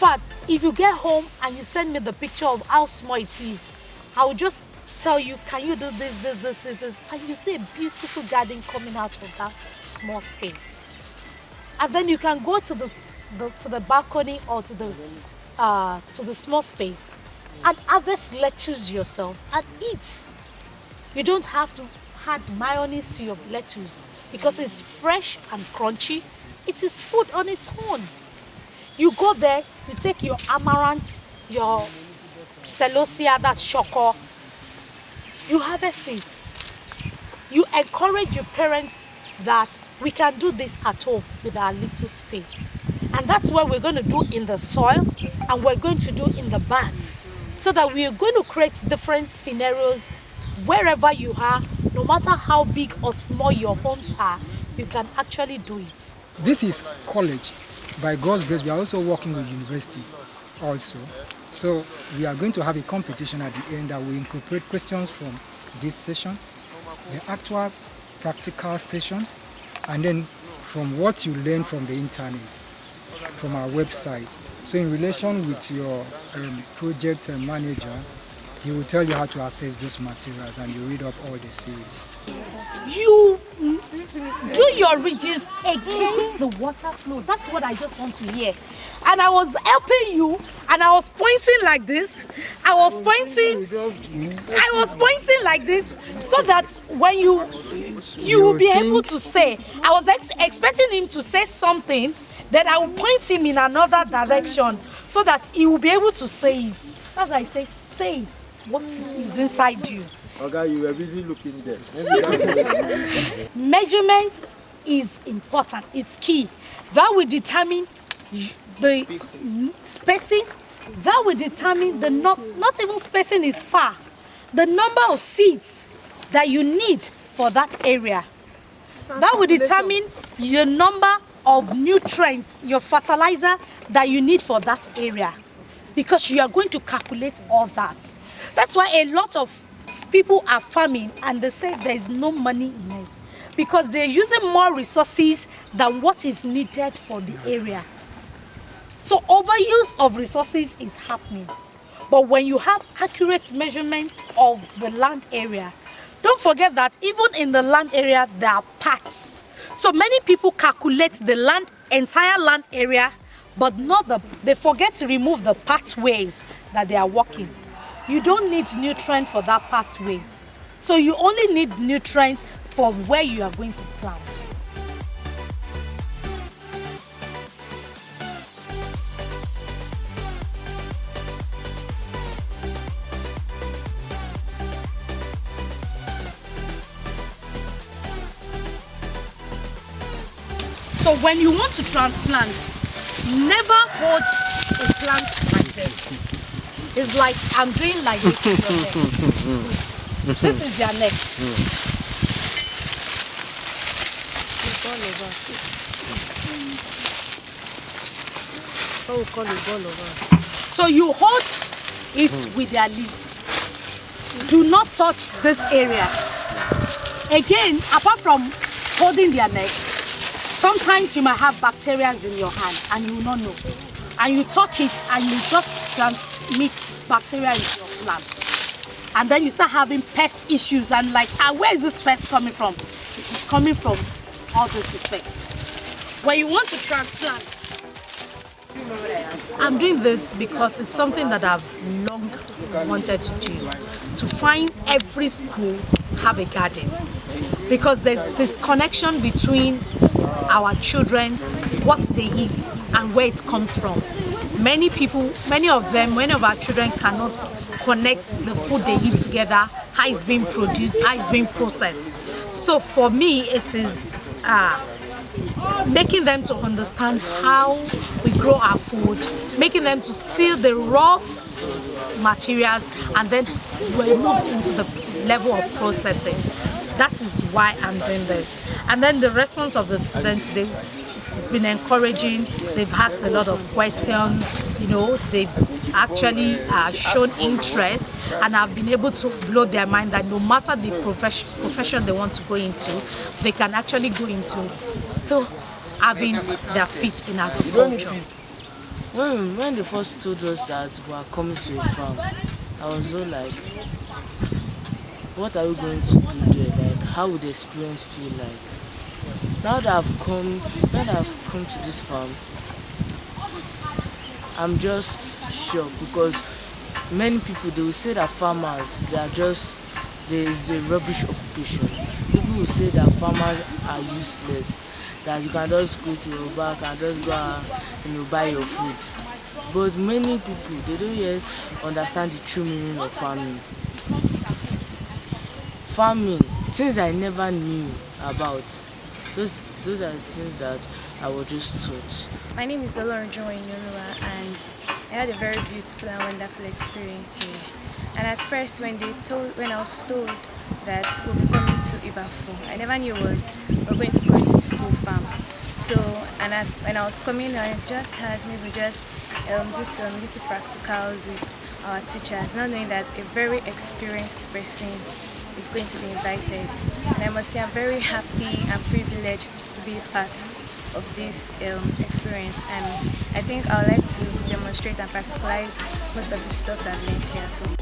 fact, if you get home and you send me the picture of how small it is, I will just tell you, can you do this, and you see a beautiful garden coming out of that small space. And then you can go to the balcony or to the small space and harvest lettuce yourself and eat. You don't have to add mayonnaise to your lettuce because it's fresh and crunchy. It is food on its own. You go there, you take your amaranth, your celosia, that's shoko, you harvest it. You encourage your parents that we can do this at home with our little space. And that's what we're going to do in the soil and we're going to do in the bags. So that we are going to create different scenarios wherever you are, no matter how big or small your homes are, you can actually do it. This is college. By God's grace, we are also working with university also. So we are going to have a competition at the end that will incorporate questions from this session, the actual practical session, and then from what you learn from the internet, from our website. So in relation with your project manager, he will tell you how to access those materials and you read off all the series. You do your ridges against the water flow. That's what I just want to hear. And I was helping you and I was pointing like this. I was pointing like this so that when you will be able to say, I was expecting him to say something, then I will point him in another direction so that he will be able to say it. As I say what is inside you. Okay, you were busy looking there. Measurement is important. It's key. That will determine the spacing. That will determine the not even spacing is far. The number of seeds that you need for that area. That will determine the number of nutrients, your fertilizer that you need for that area. Because you are going to calculate all that. That's why a lot of people are farming and they say there is no money in it. Because they're using more resources than what is needed for the area. So overuse of resources is happening. But when you have accurate measurement of the land area, don't forget that even in the land area there are parts. So many people calculate the entire land area, but they forget to remove the pathways that they are walking. You don't need nutrients for that pathways. So you only need nutrients for where you are going to plant. So when you want to transplant, never hold a plant like this. It's like I'm doing like this to your neck. This is their neck. So you hold it with their leaves. Do not touch this area. Again, apart from holding their neck, sometimes you might have bacteria in your hand and you will not know. And you touch it and you just transmit bacteria into your plant. And then you start having pest issues and like, where is this pest coming from? It is coming from all those effects. When you want to transplant, I'm doing this because it's something that I've long wanted to do. To find every school have a garden. Because there's this connection between our children, what they eat and where it comes from. Many of our children cannot connect the food they eat together, how it's being produced, how it's being processed. So for me, it is making them to understand how we grow our food, making them to see the raw materials, and then we move into the level of processing. That is why I'm doing this. And then the response of the students, it's been encouraging. They've asked a lot of questions, you know, they've actually shown interest, and I've been able to blow their mind that no matter the profession they want to go into, they can actually go into still having their feet in agriculture. When they first told us that we are coming to a farm, I was so like, what are we going to do there? Like, how would the experience feel like? Now that I've come to this farm, I'm just shocked because many people, they will say that farmers, is the rubbish occupation. People will say that farmers are useless, that you can just go to your bank and just go and buy your food. But many people, they don't yet understand the true meaning of farming. Farming, things I never knew about. Those are the things that I was just taught. My name is Olorunjoy Inolua, and I had a very beautiful and wonderful experience here. And at first, when I was told that we'll be coming to Ibafo, I never knew we're going to go to the school farm. So, when I was coming, I just had maybe just do some little practicals with our teachers, not knowing that a very experienced person is going to be invited. And I must say I'm very happy and privileged to be part of this experience, and I think I would like to demonstrate and practicalize most of the stuff I've learned here too.